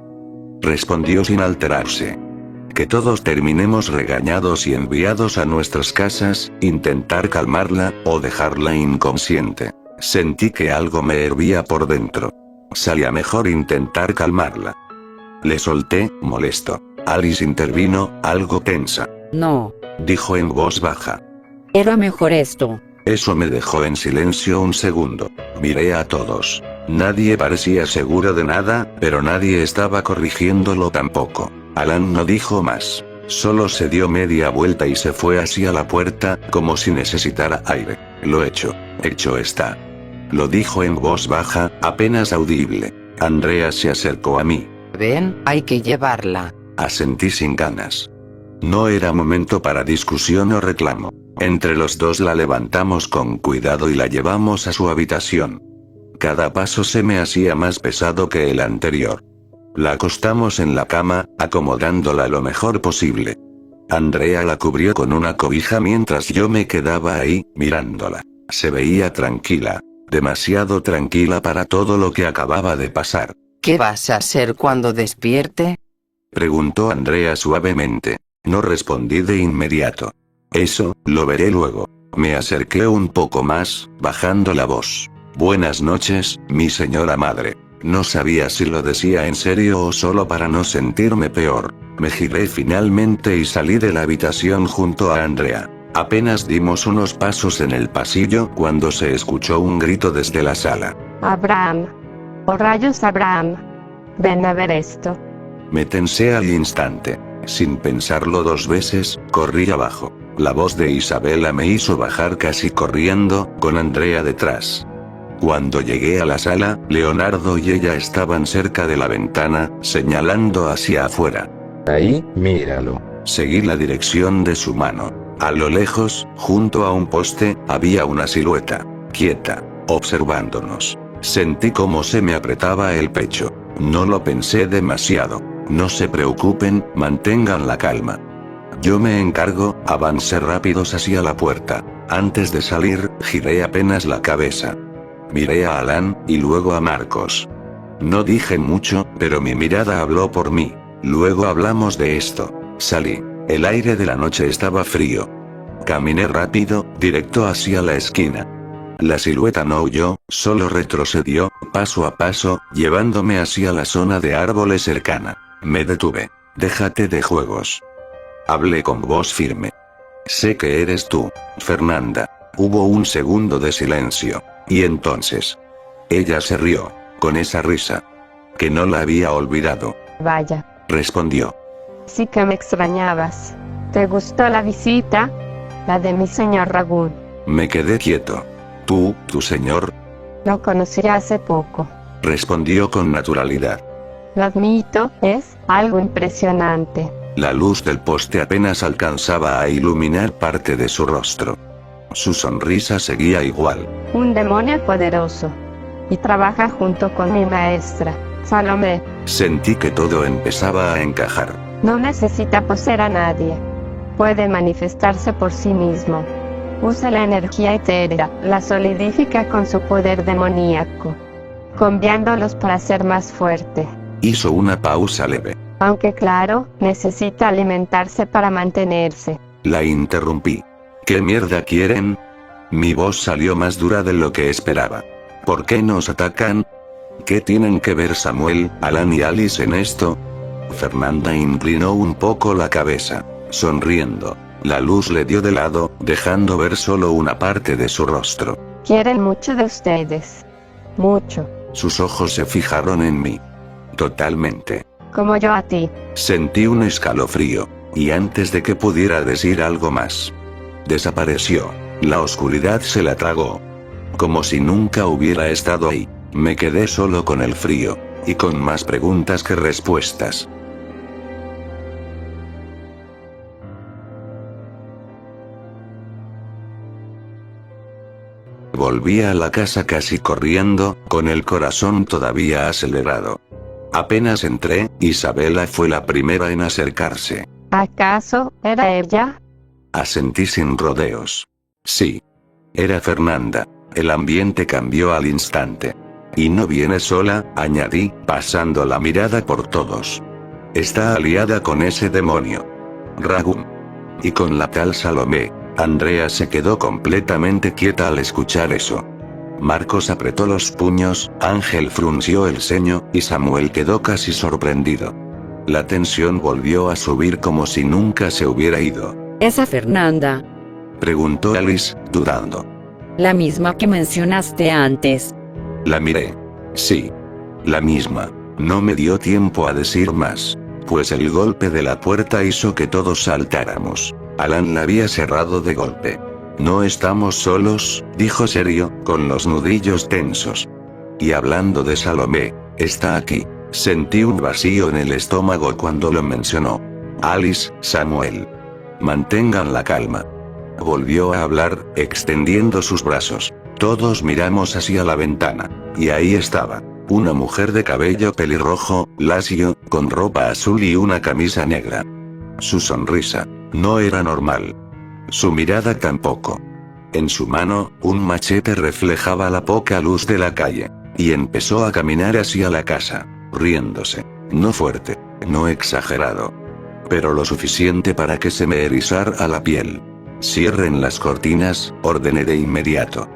Respondió sin alterarse. Que todos terminemos regañados y enviados a nuestras casas, intentar calmarla, o dejarla inconsciente. Sentí que algo me hervía por dentro. Salía mejor intentar calmarla. Le solté, molesto. Alice intervino, algo tensa. No. Dijo en voz baja. Era mejor esto. Eso me dejó en silencio un segundo. Miré a todos. Nadie parecía seguro de nada, pero nadie estaba corrigiéndolo tampoco. Alan no dijo más. Solo se dio media vuelta y se fue hacia la puerta, como si necesitara aire. Lo hecho está. Lo dijo en voz baja, apenas audible. Andrea se acercó a mí. Ven, hay que llevarla. Asentí sin ganas. No era momento para discusión o reclamo. Entre los dos la levantamos con cuidado y la llevamos a su habitación. Cada paso se me hacía más pesado que el anterior. La acostamos en la cama, acomodándola lo mejor posible. Andrea la cubrió con una cobija mientras yo me quedaba ahí, mirándola. Se veía tranquila. Demasiado tranquila para todo lo que acababa de pasar. ¿Qué vas a hacer cuando despierte? Preguntó Andrea suavemente. No respondí de inmediato. Eso, lo veré luego. Me acerqué un poco más, bajando la voz. Buenas noches, mi señora madre. No sabía si lo decía en serio o solo para no sentirme peor. Me giré finalmente y salí de la habitación junto a Andrea. Apenas dimos unos pasos en el pasillo cuando se escuchó un grito desde la sala. Abraham. Oh rayos, Abraham. Ven a ver esto. Me tensé al instante. Sin pensarlo 2 veces, corrí abajo. La voz de Isabela me hizo bajar casi corriendo, con Andrea detrás. Cuando llegué a la sala, Leonardo y ella estaban cerca de la ventana, señalando hacia afuera. Ahí, míralo. Seguí la dirección de su mano. A lo lejos, junto a un poste, había una silueta, quieta, observándonos. Sentí cómo se me apretaba el pecho. No lo pensé demasiado. No se preocupen, mantengan la calma. Yo me encargo. Avancé rápidos hacia la puerta. Antes de salir, giré apenas la cabeza. Miré a Alan, y luego a Marcos. No dije mucho, pero mi mirada habló por mí. Luego hablamos de esto. Salí. El aire de la noche estaba frío. Caminé rápido, directo hacia la esquina. La silueta no huyó, solo retrocedió, paso a paso, llevándome hacia la zona de árboles cercana. Me detuve. Déjate de juegos. Hablé con voz firme. Sé que eres tú, Fernanda. Hubo un segundo de silencio. Y entonces. Ella se rió, con esa risa. Que no la había olvidado. Vaya. Respondió. Sí que me extrañabas. ¿Te gustó la visita? La de mi señor Ragún. Me quedé quieto. ¿Tu señor? Lo conocí hace poco. Respondió con naturalidad. Lo admito, es algo impresionante. La luz del poste apenas alcanzaba a iluminar parte de su rostro. Su sonrisa seguía igual. Un demonio poderoso. Y trabaja junto con mi maestra, Salomé. Sentí que todo empezaba a encajar. No necesita poseer a nadie. Puede manifestarse por sí mismo. Usa la energía etérea, la solidifica con su poder demoníaco, cambiándolos para ser más fuerte. Hizo una pausa leve. Aunque claro, necesita alimentarse para mantenerse. La interrumpí. ¿Qué mierda quieren? Mi voz salió más dura de lo que esperaba. ¿Por qué nos atacan? ¿Qué tienen que ver Samuel, Alan y Alice en esto? Fernanda inclinó un poco la cabeza, sonriendo. La luz le dio de lado, dejando ver solo una parte de su rostro. Quieren mucho de ustedes. Mucho. Sus ojos se fijaron en mí. Totalmente. Como yo a ti. Sentí un escalofrío, y antes de que pudiera decir algo más, desapareció. La oscuridad se la tragó. Como si nunca hubiera estado ahí. Me quedé solo con el frío, y con más preguntas que respuestas. Volví a la casa casi corriendo, con el corazón todavía acelerado. Apenas entré, Isabela fue la primera en acercarse. ¿Acaso era ella? Asentí sin rodeos. Sí. Era Fernanda. El ambiente cambió al instante. Y no viene sola, añadí, pasando la mirada por todos. Está aliada con ese demonio. Ragún. Y con la tal Salomé. Andrea se quedó completamente quieta al escuchar eso. Marcos apretó los puños, Ángel frunció el ceño, y Samuel quedó casi sorprendido. La tensión volvió a subir como si nunca se hubiera ido. ¿Esa Fernanda? Preguntó Alice, dudando. La misma que mencionaste antes. La miré. Sí. La misma. No me dio tiempo a decir más, pues el golpe de la puerta hizo que todos saltáramos. Alan la había cerrado de golpe. No estamos solos, dijo serio, con los nudillos tensos. Y hablando de Salomé, está aquí. Sentí un vacío en el estómago cuando lo mencionó. Alice, Samuel. Mantengan la calma. Volvió a hablar, extendiendo sus brazos. Todos miramos hacia la ventana. Y ahí estaba. Una mujer de cabello pelirrojo, lacio, con ropa azul y una camisa negra. Su sonrisa no era normal. Su mirada tampoco. En su mano, un machete reflejaba la poca luz de la calle. Y empezó a caminar hacia la casa, riéndose. No fuerte, no exagerado. Pero lo suficiente para que se me erizara la piel. Cierren las cortinas, ordené de inmediato.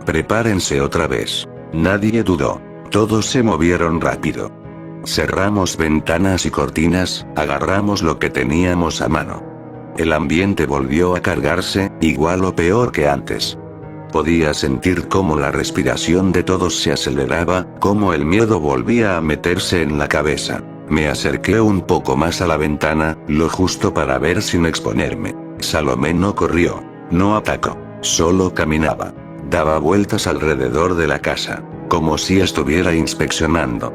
Prepárense otra vez. Nadie dudó. Todos se movieron rápido. Cerramos ventanas y cortinas, agarramos lo que teníamos a mano. El ambiente volvió a cargarse, igual o peor que antes. Podía sentir cómo la respiración de todos se aceleraba, cómo el miedo volvía a meterse en la cabeza. Me acerqué un poco más a la ventana, lo justo para ver sin exponerme. Salomé no corrió, no atacó, solo caminaba. Daba vueltas alrededor de la casa, como si estuviera inspeccionando,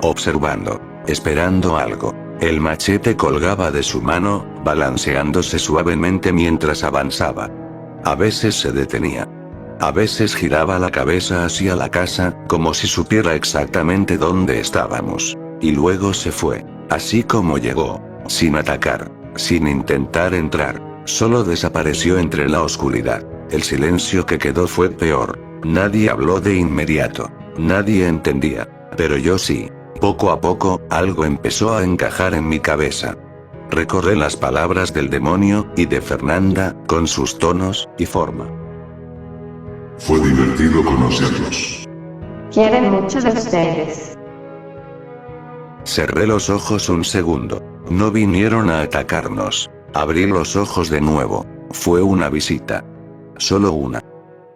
observando, esperando algo. El machete colgaba de su mano, balanceándose suavemente mientras avanzaba. A veces se detenía. A veces giraba la cabeza hacia la casa, como si supiera exactamente dónde estábamos. Y luego se fue, así como llegó, sin atacar, sin intentar entrar, solo desapareció entre la oscuridad. El silencio que quedó fue peor. Nadie habló de inmediato. Nadie entendía. Pero yo sí. Poco a poco, algo empezó a encajar en mi cabeza. Recordé las palabras del demonio, y de Fernanda, con sus tonos y forma. Fue divertido conocerlos. Quieren mucho de ustedes. Cerré los ojos un segundo. No vinieron a atacarnos. Abrí los ojos de nuevo. Fue una visita. Solo una.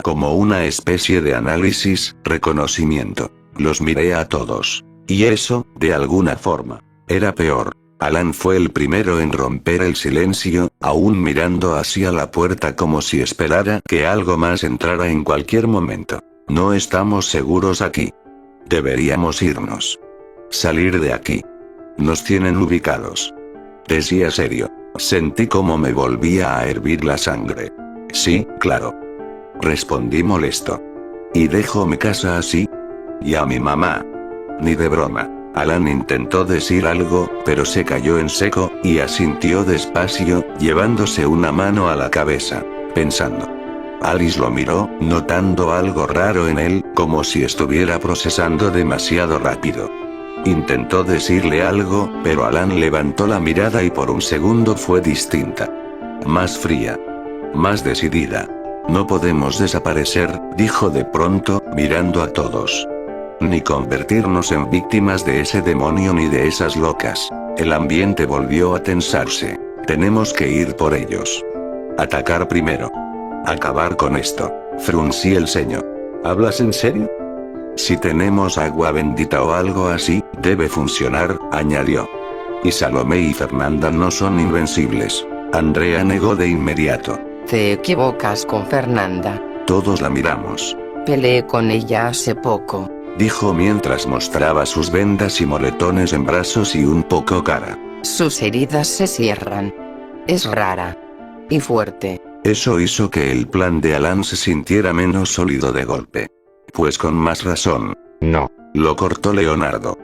Como una especie de análisis, reconocimiento. Los miré a todos. Y eso, de alguna forma, era peor. Alan fue el primero en romper el silencio, aún mirando hacia la puerta como si esperara que algo más entrara en cualquier momento. No estamos seguros aquí. Deberíamos irnos. Salir de aquí. Nos tienen ubicados. Decía serio. Sentí como me volvía a hervir la sangre. Sí, claro. Respondí molesto. ¿Y dejo mi casa así? ¿Y a mi mamá? Ni de broma. Alan intentó decir algo, pero se cayó en seco, y asintió despacio, llevándose una mano a la cabeza, pensando. Alice lo miró, notando algo raro en él, como si estuviera procesando demasiado rápido. Intentó decirle algo, pero Alan levantó la mirada y por un segundo fue distinta. Más fría. Más decidida. No podemos desaparecer, dijo de pronto, mirando a todos. Ni convertirnos en víctimas de ese demonio ni de esas locas. El ambiente volvió a tensarse. Tenemos que ir por ellos. Atacar primero. Acabar con esto. Fruncí el ceño. ¿Hablas en serio? Si tenemos agua bendita o algo así, debe funcionar, añadió. Y Salomé y Fernanda no son invencibles. Andrea negó de inmediato. Te equivocas con Fernanda. Todos la miramos. Peleé con ella hace poco. Dijo mientras mostraba sus vendas y moretones en brazos y un poco cara. Sus heridas se cierran. Es rara. Y fuerte. Eso hizo que el plan de Alan se sintiera menos sólido de golpe. Pues con más razón. No. Lo cortó Leonardo.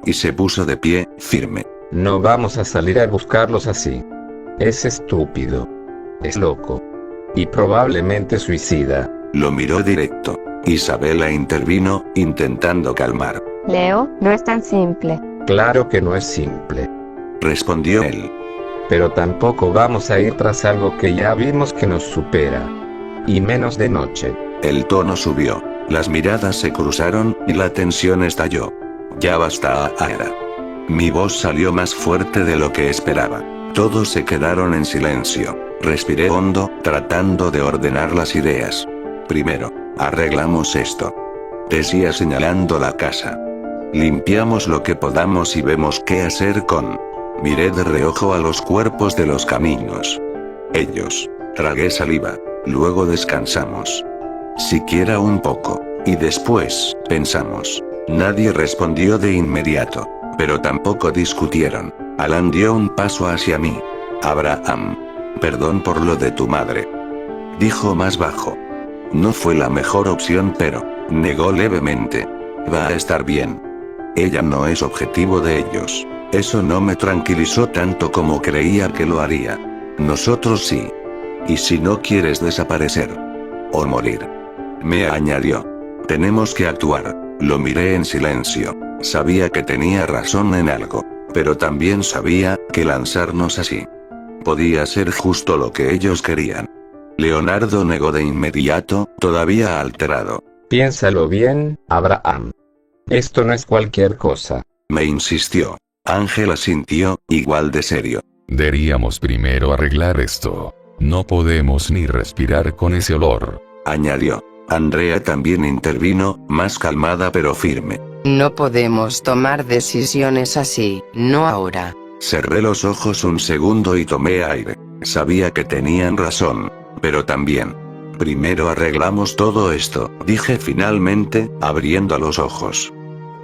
Y se puso de pie, firme. No vamos a salir a buscarlos así. Es estúpido. Es loco. Y probablemente suicida. Lo miró directo. Isabela intervino, intentando calmar. Leo, no es tan simple. Claro que no es simple. Respondió él. Pero tampoco vamos a ir tras algo que ya vimos que nos supera. Y menos de noche. El tono subió. Las miradas se cruzaron, y la tensión estalló. Ya basta, Aira. Mi voz salió más fuerte de lo que esperaba. Todos se quedaron en silencio. Respiré hondo, tratando de ordenar las ideas. Primero, arreglamos esto. Decía señalando la casa. Limpiamos lo que podamos y vemos qué hacer con. Miré de reojo a los cuerpos de los caminos. Ellos. Tragué saliva. Luego descansamos. Siquiera un poco. Y después, pensamos. Nadie respondió de inmediato. Pero tampoco discutieron. Alan dio un paso hacia mí. Abraham. Perdón por lo de tu madre. Dijo más bajo. No fue la mejor opción, pero negó levemente. Va a estar bien. Ella no es objetivo de ellos. Eso no me tranquilizó tanto como creía que lo haría. Nosotros sí. ¿Y si no quieres desaparecer? O morir. Me añadió. Tenemos que actuar. Lo miré en silencio. Sabía que tenía razón en algo. Pero también sabía que lanzarnos así podía ser justo lo que ellos querían. Leonardo negó de inmediato, todavía alterado. Piénsalo bien, Abraham. Esto no es cualquier cosa. Me insistió. Ángel asintió, igual de serio. Deberíamos primero arreglar esto. No podemos ni respirar con ese olor. Añadió. Andrea también intervino, más calmada pero firme. No podemos tomar decisiones así, no ahora. Cerré los ojos un segundo y tomé aire. Sabía que tenían razón. Pero también Primero arreglamos todo esto, dije finalmente, abriendo los ojos.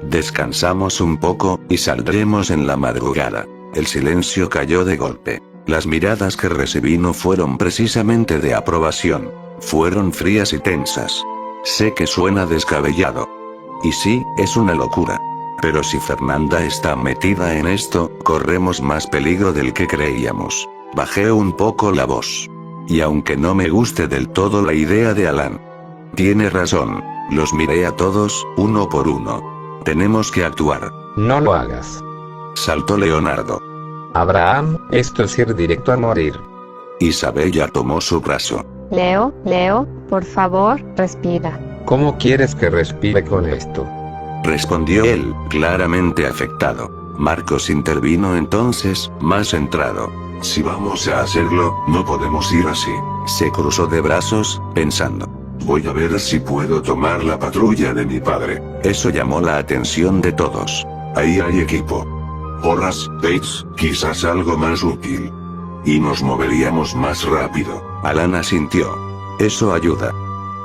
Descansamos un poco, y saldremos en la madrugada. El silencio cayó de golpe. Las miradas que recibí no fueron precisamente de aprobación. Fueron frías y tensas. Sé que suena descabellado. Y sí, es una locura. Pero si Fernanda está metida en esto, corremos más peligro del que creíamos. Bajé un poco la voz. Y aunque no me guste del todo la idea de Alan, tiene razón. Los miré a todos, uno por uno. Tenemos que actuar. No lo hagas. Saltó Leonardo. Abraham, esto es ir directo a morir. Isabella tomó su brazo. Leo, por favor, respira. ¿Cómo quieres que respire con esto? Respondió él, claramente afectado. Marcos intervino entonces, más centrado. Si vamos a hacerlo, no podemos ir así. Se cruzó de brazos, pensando. Voy a ver si puedo tomar la patrulla de mi padre. Eso llamó la atención de todos. Ahí hay equipo. Horas, Bates, quizás algo más útil. Y nos moveríamos más rápido. Alan asintió. Eso ayuda.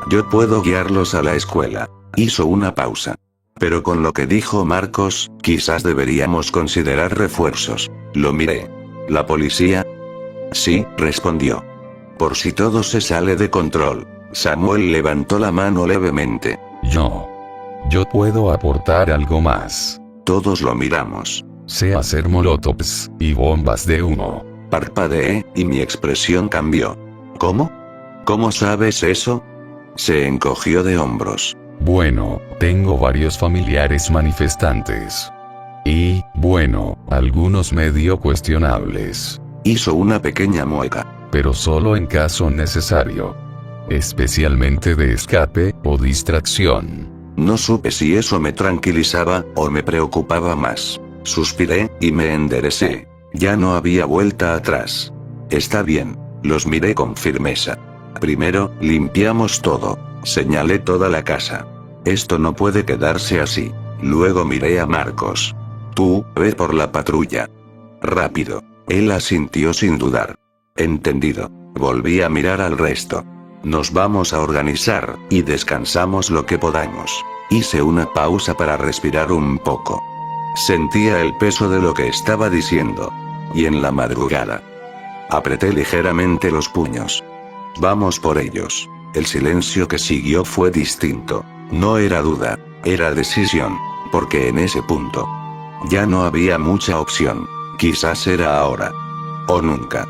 Yo puedo guiarlos a la escuela. Hizo una pausa. Pero con lo que dijo Marcos, quizás deberíamos considerar refuerzos. Lo miré. ¿La policía? Sí, respondió. Por si todo se sale de control. Samuel levantó la mano levemente. Yo puedo aportar algo más. Todos lo miramos. Sé hacer molotovs y bombas de humo. Parpadeé, y mi expresión cambió. ¿Cómo? ¿Cómo sabes eso? Se encogió de hombros. Bueno, tengo varios familiares manifestantes. Y, bueno, algunos medio cuestionables. Hizo una pequeña mueca. Pero solo en caso necesario. Especialmente de escape o distracción. No supe si eso me tranquilizaba, o me preocupaba más. Suspiré, y me enderecé. Ya no había vuelta atrás. Está bien. Los miré con firmeza. Primero, limpiamos todo. Señalé toda la casa. Esto no puede quedarse así. Luego miré a Marcos. Tú, ve por la patrulla. Rápido. Él asintió sin dudar. Entendido. Volví a mirar al resto. Nos vamos a organizar, y descansamos lo que podamos. Hice una pausa para respirar un poco. Sentía el peso de lo que estaba diciendo. Y en la madrugada. Apreté ligeramente los puños. Vamos por ellos. El silencio que siguió fue distinto. No era duda, era decisión. Porque en ese punto ya no había mucha opción. Quizás era ahora. O nunca.